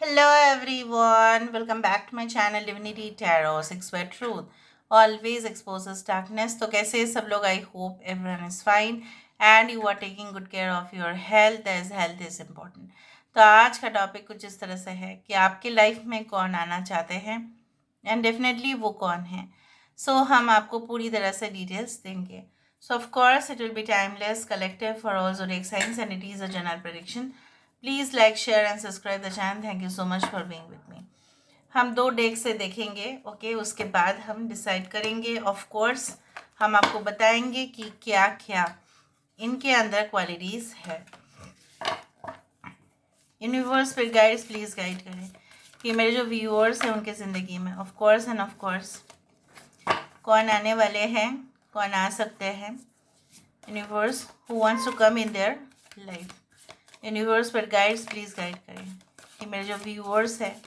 Hello everyone, welcome back to my channel Divinity Tarot 6 Word Truth. Always exposes darkness. तो कैसे हैं सब लोग? I hope everyone is fine and you are taking good care of your health as health is important. तो आज का topic कुछ इस तरह से है कि आपके लाइफ में कौन आना चाहते हैं एंड डेफिनेटली वो कौन है. हम आपको पूरी तरह से डिटेल्स देंगे. Of course it will be timeless, collective for all zodiac signs and it is a general prediction. Please like share and subscribe the channel. Thank you so much for being with me. हम 2 deck से देखेंगे. Okay उसके बाद हम decide करेंगे. Of course हम आपको बताएंगे कि क्या क्या इनके अंदर क्वालिटीज़ है. यूनिवर्स फिर गाइड्स प्लीज़ गाइड करें कि मेरे जो व्यूअर्स हैं उनके ज़िंदगी में ऑफ कोर्स कौन आने वाले हैं, कौन आ सकते हैं. Universe who wants to come in their life. Universe पर गाइड्स प्लीज़ गाइड करें कि मेरे जो व्यूअर्स हैं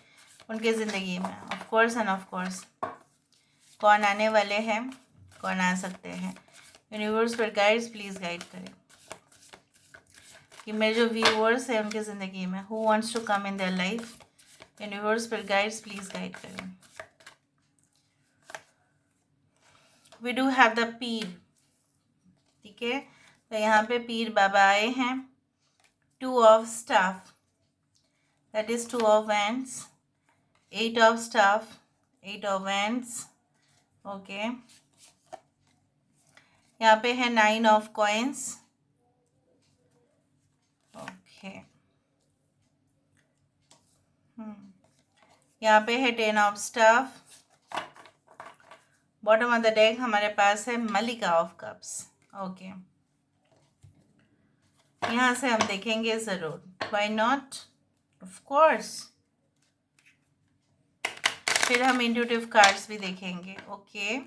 उनके ज़िंदगी में ऑफ कोर्स कौन आने वाले हैं, कौन आ सकते हैं. यूनिवर्स पर गाइड्स प्लीज़ गाइड करें कि मेरे जो व्यूअर्स हैं उनके ज़िंदगी में who wants to come in their life. Universe पर गाइड्स प्लीज़ गाइड करें. वी डू हैव द पीर. ठीक है, तो यहाँ पे पीर बाबा आए हैं. 2 of staff, that is 2 of wands. 8 of staff, 8 of wands. Okay यहाँ पे है 9 of coins. ओके यहाँ पे है 10 of staff. Bottom of the deck हमारे पास है मलिका ऑफ कप्स. ओके यहाँ से हम देखेंगे ज़रूर. Why not, of course. फिर हम इंट्यूटिव कार्ड्स भी देखेंगे. Okay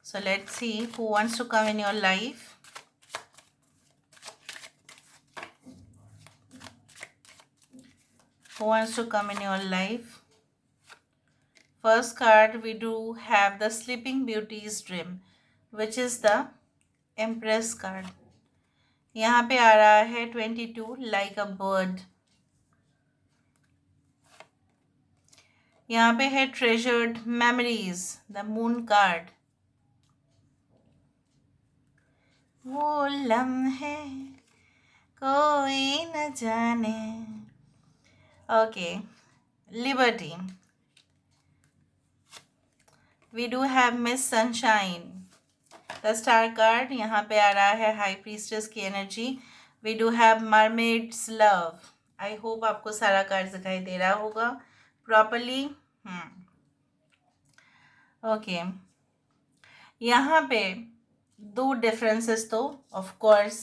so let's see who wants to come in your life. Who wants to come in your life? First card we do have the Sleeping Beauty's Dream, which is the Empress card. यहाँ पे आ रहा है 22 like a bird. यहाँ पे है Treasured Memories, the Moon card. वो लम्हे कोई न जाने. Okay Liberty. We do have Miss Sunshine. The star card यहाँ पे आ रहा है हाई प्रीस्टेस की energy. We do have mermaids love. I hope आपको सारा कार्ड दिखाई दे रहा होगा प्रॉपरली. ओके यहाँ पे 2 डिफरेंसेस तो ऑफ कोर्स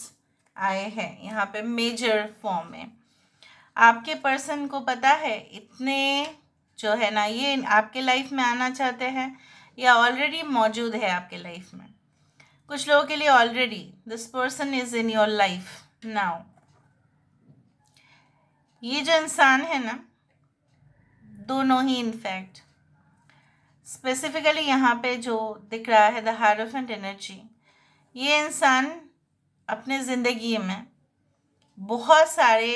आए हैं यहाँ पे मेजर फॉर्म में. आपके पर्सन को पता है इतने जो है ना ये आपके लाइफ में आना चाहते हैं या ऑलरेडी मौजूद है आपके लाइफ में. कुछ लोगों के लिए already this person is in your life now. ये जो इंसान है ना, दोनों ही इनफैक्ट स्पेसिफिकली यहाँ पे जो दिख रहा है द हायरोफेंट एनर्जी. ये इंसान अपने ज़िंदगी में बहुत सारे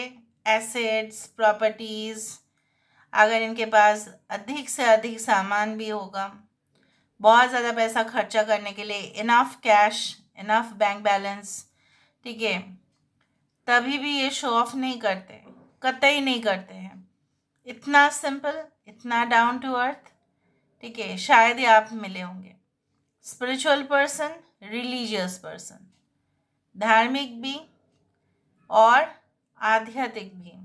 एसेट्स, प्रॉपर्टीज़, अगर इनके पास अधिक से अधिक सामान भी होगा, बहुत ज़्यादा पैसा खर्चा करने के लिए, enough cash, enough bank balance, ठीक है, तभी भी ये शो ऑफ नहीं करते, कतई नहीं करते हैं. इतना सिंपल, इतना डाउन टू अर्थ. ठीक है, शायद ही आप मिले होंगे. स्पिरिचुअल पर्सन, रिलीजियस पर्सन, धार्मिक भी और आध्यात्मिक भी.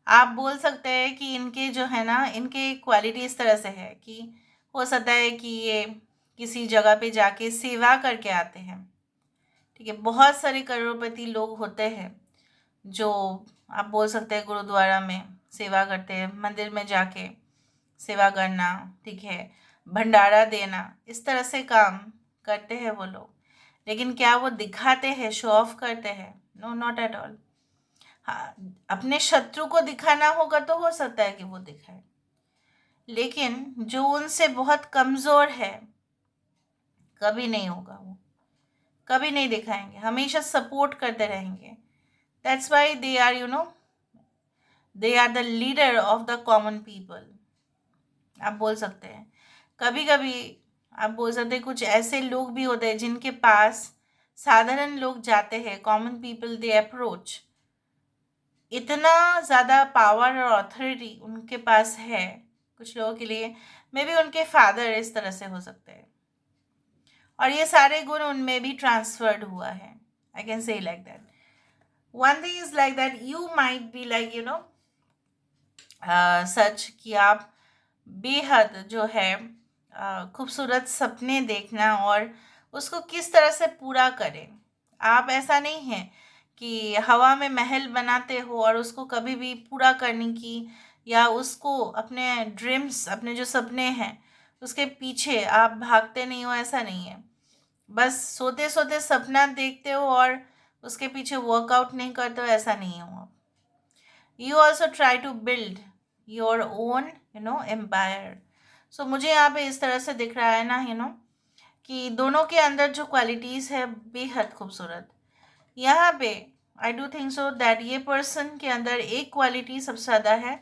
आप बोल सकते हैं कि इनके जो है ना, इनके क्वालिटी इस तरह से है कि हो सकता है कि ये किसी जगह पे जाके सेवा करके आते हैं. ठीक है, बहुत सारे करोड़पति लोग होते हैं जो आप बोल सकते हैं गुरुद्वारा में सेवा करते हैं, मंदिर में जाके सेवा करना, ठीक है, भंडारा देना, इस तरह से काम करते हैं वो लोग. लेकिन क्या वो दिखाते हैं, शो ऑफ करते हैं? No, not at all. हाँ, अपने शत्रु को दिखाना होगा तो हो सकता है कि वो दिखाए, लेकिन जो उनसे बहुत कमज़ोर है कभी नहीं होगा. वो कभी नहीं दिखाएंगे, हमेशा सपोर्ट करते रहेंगे. That's why they are they are the leader of the common people, आप बोल सकते हैं। कभी कभी आप बोल सकते हैं कुछ ऐसे लोग भी होते हैं जिनके पास साधारण लोग जाते हैं, कॉमन पीपल दे अप्रोच, इतना ज़्यादा पावर और अथॉरिटी उनके पास है कुछ लोगों के लिए। मे बी उनके फादर इस तरह से हो सकते हैं और ये सारे गुण उनमें भी ट्रांसफर्ड हुआ है। I can say like that. One thing is like that you might be like such कि आप बेहद जो है खूबसूरत सपने देखना और उसको किस तरह से पूरा करें। आप ऐसा नहीं है कि हवा में महल बनाते हो और उसको कभी भी पूरा करने की या उसको अपने ड्रीम्स, अपने जो सपने हैं उसके पीछे आप भागते नहीं हो, ऐसा नहीं है। बस सोते सोते सपना देखते हो और उसके पीछे वर्कआउट नहीं करते हो, ऐसा नहीं हो आप। You also try to build your own empire. So मुझे यहाँ पे इस तरह से दिख रहा है ना कि दोनों के अंदर जो क्वालिटीज़ है बेहद खूबसूरत। यहाँ पे I do think so that ये पर्सन के अंदर एक क्वालिटी सबसे ज़्यादा है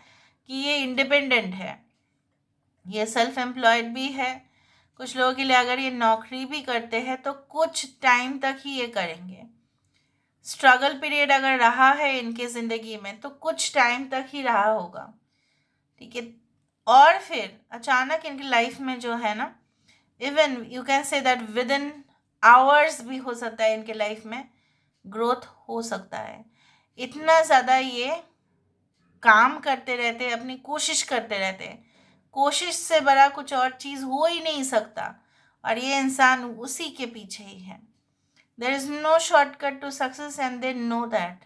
कि ये इंडिपेंडेंट है, ये सेल्फ एम्प्लॉयड भी है। कुछ लोगों के लिए अगर ये नौकरी भी करते हैं तो कुछ टाइम तक ही ये करेंगे। स्ट्रगल पीरियड अगर रहा है इनके ज़िंदगी में तो कुछ टाइम तक ही रहा होगा, ठीक है। और फिर अचानक इनकी लाइफ में जो है ना, even you can say that with in hours भी हो सकता है इनके लाइफ में ग्रोथ हो सकता है। इतना ज़्यादा ये काम करते रहते हैं, अपनी कोशिश करते रहते हैं। कोशिश से बड़ा कुछ और चीज़ हो ही नहीं सकता और ये इंसान उसी के पीछे ही है। There is no shortcut to success and they know that.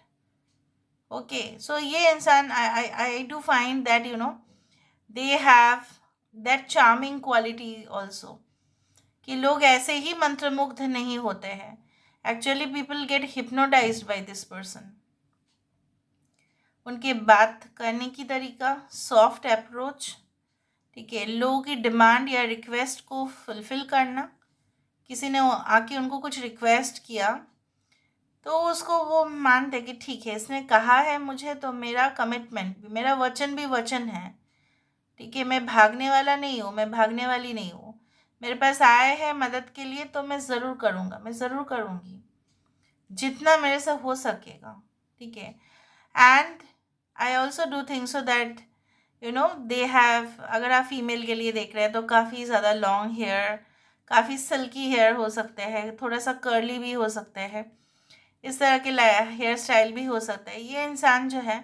Okay, so ये इंसान I do find that they have that charming quality also, कि लोग ऐसे ही मंत्रमुग्ध नहीं होते हैं। Actually people get hypnotized by this person. उनके बात करने की तरीका, सॉफ्ट अप्रोच, ठीक है, लोगों की डिमांड या रिक्वेस्ट को फुलफ़िल करना। किसी ने आके उनको कुछ रिक्वेस्ट किया तो उसको वो मानते कि ठीक है, इसने कहा है मुझे तो मेरा कमिटमेंट भी, मेरा वचन भी वचन है, ठीक है। मैं भागने वाला नहीं हूँ, मैं भागने वाली नहीं हूँ। मेरे पास आए हैं मदद के लिए तो मैं ज़रूर करूँगा, मैं ज़रूर करूँगी, जितना मेरे से हो सकेगा, ठीक है। And I also do think so that they have, अगर आप फीमेल के लिए देख रहे हैं तो काफ़ी ज़्यादा लॉन्ग हेयर, काफ़ी सिल्की हेयर हो सकते हैं, थोड़ा सा कर्ली भी हो सकते हैं, इस तरह के हेयर स्टाइल भी हो सकता है। ये इंसान जो है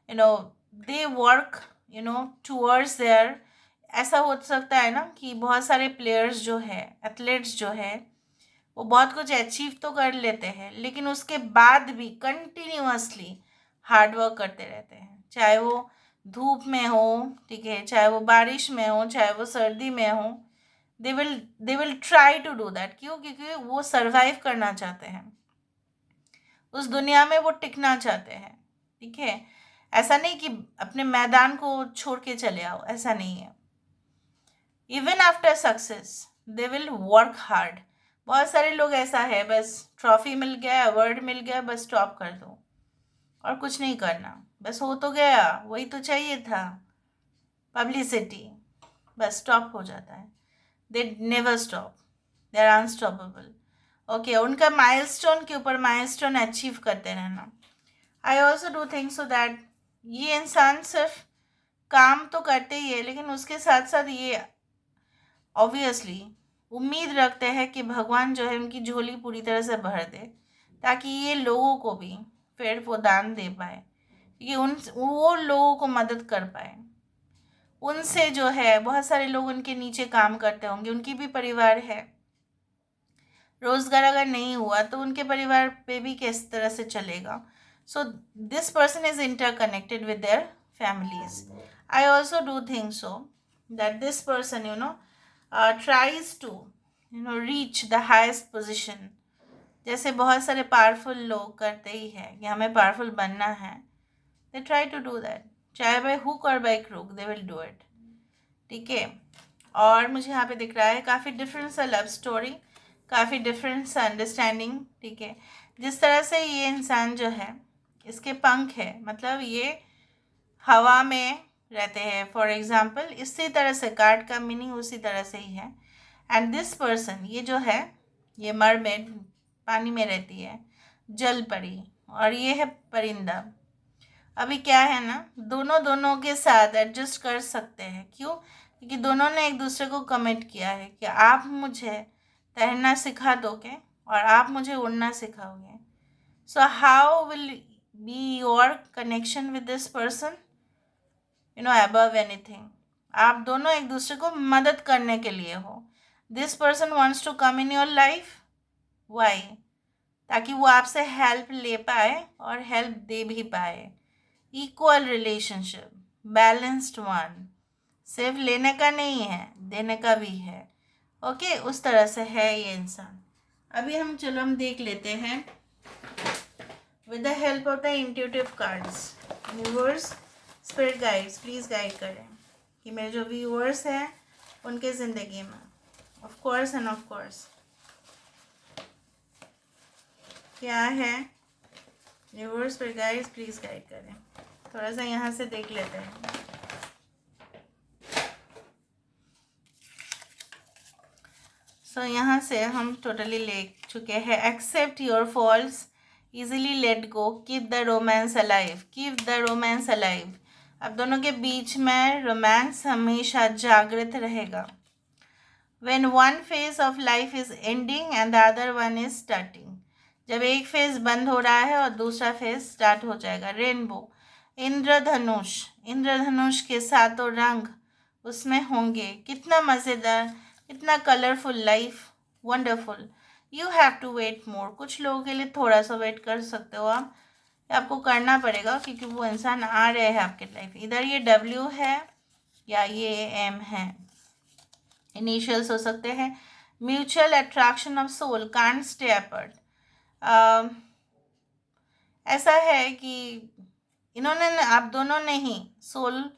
दे वर्क टूवर्ड्स देयर, ऐसा हो सकता है ना कि बहुत सारे प्लेयर्स जो है, एथलीट्स जो है, वो बहुत कुछ अचीव तो कर लेते हैं लेकिन उसके बाद भी कंटिन्यूअसली हार्ड वर्क करते रहते हैं, चाहे वो धूप में हो, ठीक है, चाहे वो बारिश में हो, चाहे वो सर्दी में हो। They will try to do that. क्यों? क्योंकि वो सरवाइव करना चाहते हैं, उस दुनिया में वो टिकना चाहते हैं, ठीक है। ऐसा नहीं कि अपने मैदान को छोड़ के चले आओ, ऐसा नहीं है। Even after success they will work hard. बहुत सारे लोग ऐसा है, बस ट्रॉफी मिल गया, अवार्ड मिल गया, बस स्टॉप कर दो और कुछ नहीं करना, बस हो तो गया, वही तो चाहिए था, पब्लिसिटी, बस स्टॉप हो जाता है। They never stop, they are unstoppable. Okay, उनका माइलस्टोन के ऊपर माइलस्टोन अचीव करते रहना। I also do think so that ये इंसान सिर्फ काम तो करते ही है लेकिन उसके साथ साथ ये ऑब्वियसली उम्मीद रखते हैं कि भगवान जो है उनकी झोली पूरी तरह से भर दे ताकि ये लोगों को भी फिर वो दान दे पाए, कि वो लोगों को मदद कर पाए। उनसे जो है बहुत सारे लोग उनके नीचे काम करते होंगे, उनकी भी परिवार है। रोज़गार अगर नहीं हुआ तो उनके परिवार पे भी किस तरह से चलेगा। So this person is interconnected with their families. I also do think so that this person tries to reach the highest position। जैसे बहुत सारे पावरफुल लोग करते ही हैं कि हमें पावरफुल बनना है, they try to do that, चाहे बाय हुक और by crook they will do it, ठीक है। और मुझे यहाँ पे दिख रहा है काफ़ी डिफरेंट सा लव स्टोरी, काफ़ी डिफरेंट सा अंडरस्टैंडिंग, ठीक है। जिस तरह से ये इंसान जो है, इसके पंख है, मतलब ये हवा में रहते हैं, फॉर एग्जाम्पल। इसी तरह से कार्ड का मीनिंग उसी तरह से ही है। एंड दिस पर्सन, ये जो है, ये मरमेड, पानी में रहती है, जल परी, और ये है परिंदा। अभी क्या है ना, दोनों दोनों के साथ एडजस्ट कर सकते हैं। क्यों? क्योंकि दोनों ने एक दूसरे को कमिट किया है कि आप मुझे तैरना सिखा दोगे और आप मुझे उड़ना सिखाओगे। So how will be your connection with this person? Above anything, आप दोनों एक दूसरे को मदद करने के लिए हो। This person wants to come in your life. Why? ताकि वो आपसे हेल्प ले पाए और हेल्प दे भी पाए। इक्वल रिलेशनशिप, बैलेंस्ड वन, सिर्फ लेने का नहीं है, देने का भी है। ओके, उस तरह से है ये इंसान। अभी हम देख लेते हैं with the help of the intuitive cards. Viewers, spirit guides please guide करें कि मेरे जो व्यूअर्स हैं उनके ज़िंदगी में of course end of course क्या है। Viewers, spirit guides please guide करें। थोड़ा सा यहाँ से देख लेते हैं। सो यहाँ से हम टोटली ले चुके हैं। Accept your falls, easily let go, keep the romance alive, keep the romance alive. अब दोनों के बीच में रोमांस हमेशा जागृत रहेगा। When one phase of life is ending and the other one is starting, जब एक फेज बंद हो रहा है और दूसरा फेज स्टार्ट हो जाएगा। रेनबो, इंद्रधनुष, इंद्रधनुष के सातों रंग उसमें होंगे। कितना मज़ेदार, कितना colourful life, wonderful. You have to wait more. कुछ लोगों के लिए थोड़ा सा वेट कर सकते हो आप, आपको करना पड़ेगा क्योंकि वो इंसान आ रहे हैं आपके लाइफ। इधर ये W है या ये M है, इनिशियल्स हो सकते हैं। Mutual attraction of soul, can't stay apart. ऐसा है कि इन्होंने, आप दोनों ने ही सोल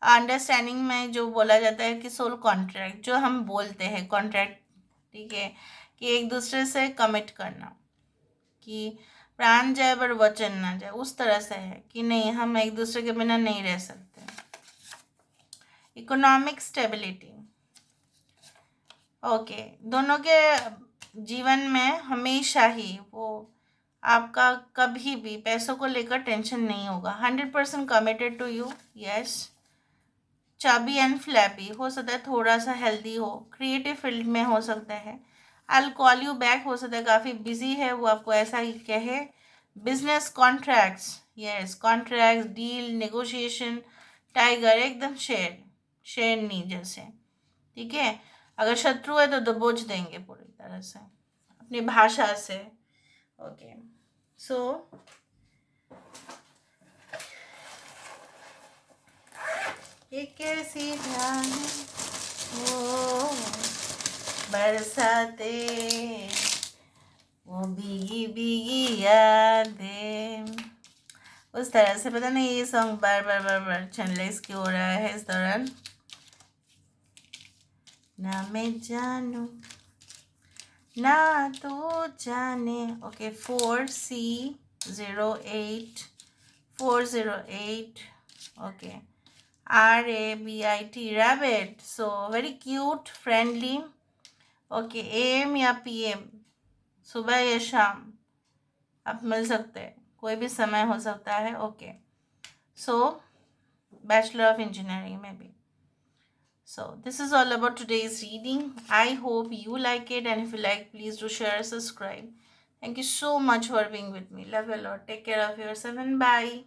अंडरस्टैंडिंग में जो बोला जाता है कि सोल कॉन्ट्रैक्ट, जो हम बोलते हैं कॉन्ट्रैक्ट, ठीक है, कि एक दूसरे से कमिट करना कि प्राण जाए पर वचन ना जाए, उस तरह से है कि नहीं, हम एक दूसरे के बिना नहीं रह सकते। इकोनॉमिक स्टेबिलिटी, ओके, दोनों के जीवन में हमेशा ही वो आपका कभी भी पैसों को लेकर टेंशन नहीं होगा। 100% कमिटेड टू यू, यस। चाबी एंड फ्लैपी, हो सकता है थोड़ा सा हेल्दी हो, क्रिएटिव फील्ड में हो सकता है। I will call you back, हो सकता है काफ़ी बिजी है, वो आपको ऐसा ही कहे। Business contracts, yes, contracts, deal, negotiation, tiger, एकदम शेरनी जैसे, ठीक है। अगर शत्रु है तो दबोच देंगे पूरी तरह से अपनी भाषा से। ओके, सो एक कैसी ध्यान वो बरसाते, वो भीगी भीगी यादें, उस तरह से। पता नहीं ये सॉन्ग बार बार बार बार चैनलाइज क्यों हो रहा है इस दौरान, ना मैं जानू ना तू जाने। Okay, 4C08 408, okay, RABIT, rabbit, so very cute, friendly. Okay, AM या PM, सुबह या शाम आप मिल सकते हैं, कोई भी समय हो सकता है। Okay, so bachelor of engineering में भी। So this is all about today's reading. I hope you like it, and if you like, please do share, subscribe. Thank you so much for being with me. Love you a lot. Take care of yourself and bye.